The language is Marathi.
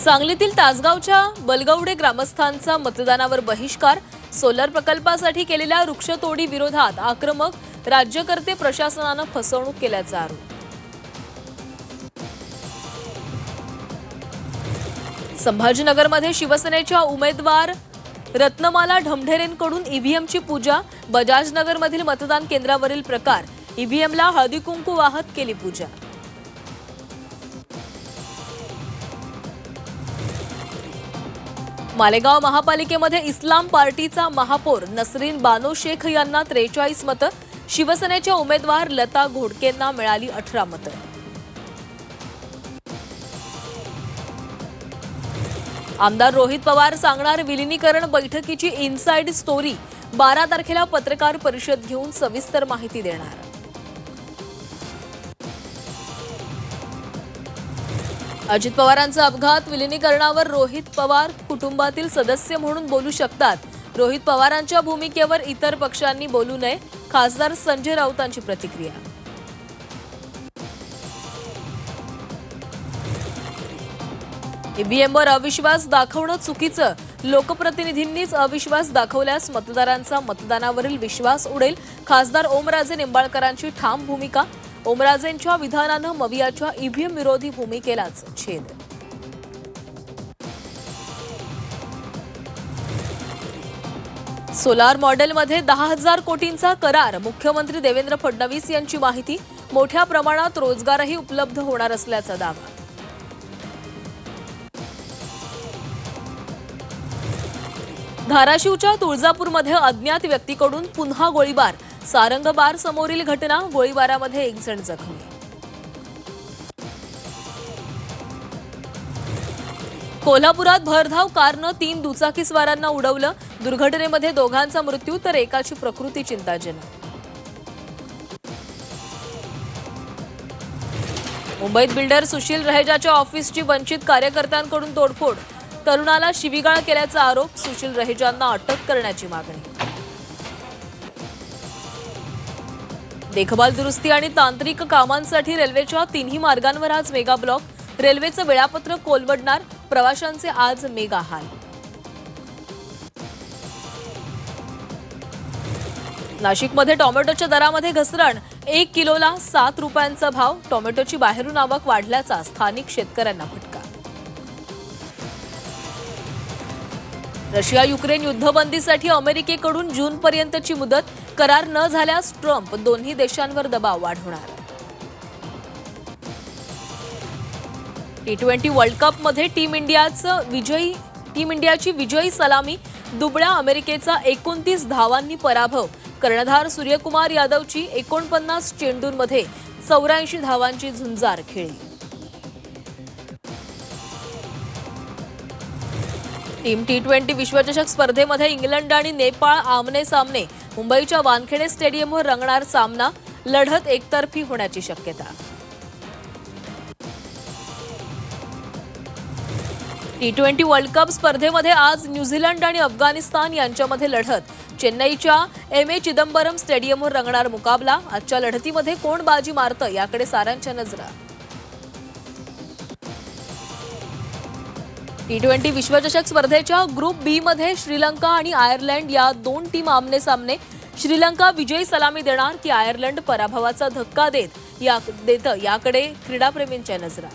सांगलीतील तासगावच्या बलगवडे ग्रामस्थांचा मतदानावर बहिष्कार. सोलर प्रकल्पासाठी केलेल्या वृक्षतोडी विरोधात आक्रमक. राज्यकर्ते प्रशासनाने फसवणूक केल्याचा आरोप. संभाजीनगरमध्ये शिवसेनेच्या उमेदवार रत्नमाला ढमढेरेंकडून ईव्हीएमची पूजा. बजाजनगरमधील मतदान केंद्रावरील प्रकार. ईव्हीएमला हळदी कुंकू वाहत केली पूजा. मालेगाव महापालिकेमध्ये इस्लाम पार्टीचा महापौर नसरीन बानो शेख यांना 43 मतं. शिवसेनेच्या उमेदवार लता घोडकेंना मिळाली 18 मतं. आमदार रोहित पवार सांगणार विलिनीकरण बैठकीची इनसाइड स्टोरी. 12 तारखेला पत्रकार परिषद घेऊन सविस्तर माहिती देणार. अजित पवारांचा अपघात. विलिनीकरणावर रोहित पवार कुटुंबातील सदस्य म्हणून बोलू शकतात. रोहित पवारांच्या भूमिकेवर इतर पक्षांनी बोलू नये. खासदार संजय राऊतांची प्रतिक्रिया. ईव्हीएमवर अविश्वास दाखवणं चुकीचं. लोकप्रतिनिधींनीच अविश्वास दाखवल्यास मतदारांचा मतदानावरील विश्वास उडेल. खासदार ओमराजे निंबाळकरांची ठाम भूमिका. ओमराजेंच्या विधानानं मवियाच्या ईव्हीएम विरोधी भूमिकेलाच छेद. सोलार मॉडेलमध्ये 10,000 कोटींचा करार. मुख्यमंत्री देवेंद्र फडणवीस यांची माहिती. मोठ्या प्रमाणात रोजगारही उपलब्ध होणार असल्याचा दावा. धाराशिवच्या तुळजापूरमध्ये अज्ञात व्यक्तीकडून पुन्हा गोळीबार. सारंग बार समोरील घटना. गोळीबारामध्ये 1 जण जखमी. कोल्हापुरात भरधाव कारनं 3 दुचाकीस्वारांना उडवलं. दुर्घटनेमध्ये 2घांचा मृत्यू तर एकाची प्रकृती चिंताजनक. मुंबईत बिल्डर सुशील रहेजाच्या ऑफिसची वंचित कार्यकर्त्यांकडून तोडफोड. तरुणाला शिवीगाळ केल्याचा आरोप. सुशील रहेजांना अटक करण्याची मागणी. देखभाल दुरुस्ती आणि तांत्रिक कामांसाठी रेल्वेच्या 3ही मार्गांवर आज मेगा ब्लॉक. रेल्वेचं वेळापत्रक कोलमडणार. प्रवाशांचे आज मेगा हाल. नाशिकमध्ये टोमॅटोच्या दरामध्ये घसरण. 1 किलोला 7 रुपयांचा भाव. टोमॅटोची बाहेरून आवक वाढल्याचा स्थानिक शेतकऱ्यांना फटका. रशिया युक्रेन युद्धबंदीसाठी अमेरिकेकडून जूनपर्यंतची मुदत. करार न झाल्यास ट्रम्प दोन्ही देशांवर दबाव वाढवणार. T20 वर्ल्ड कपमध्ये टीम इंडियाची विजयी सलामी. दुबळ्या अमेरिकेचा 29 धावांनी पराभव. कर्णधार सूर्यकुमार यादवची 49 चेंडूंमध्ये 84 धावांची झुंजार खेळी. टीम T20 विश्वचषक स्पर्धेमध्ये इंग्लंड आणि नेपाळ आमने सामने. मुंबईच्या वानखेडे स्टेडियमवर रंगणार सामना. लढत एकतर्फी होण्याची शक्यता. T20 वर्ल्ड कप स्पर्धेमध्ये आज न्यूझीलंड आणि अफगाणिस्तान यांच्यामध्ये लढत. चेन्नईच्या M.A. चिदंबरम स्टेडियमवर रंगणार मुकाबला. आजच्या लढतीमध्ये कोण बाजी मारतं याकडे साऱ्यांच्या नजरा. T20 विश्वचषक स्पर्धेच्या ग्रुप बी मध्ये श्रीलंका आणि आयर्लंड या 2 टीम आमने सामने. श्रीलंका विजयी सलामी देणार की आयर्लंड पराभवाचा धक्का देतं याकडे क्रीडाप्रेमींच्या नजरा.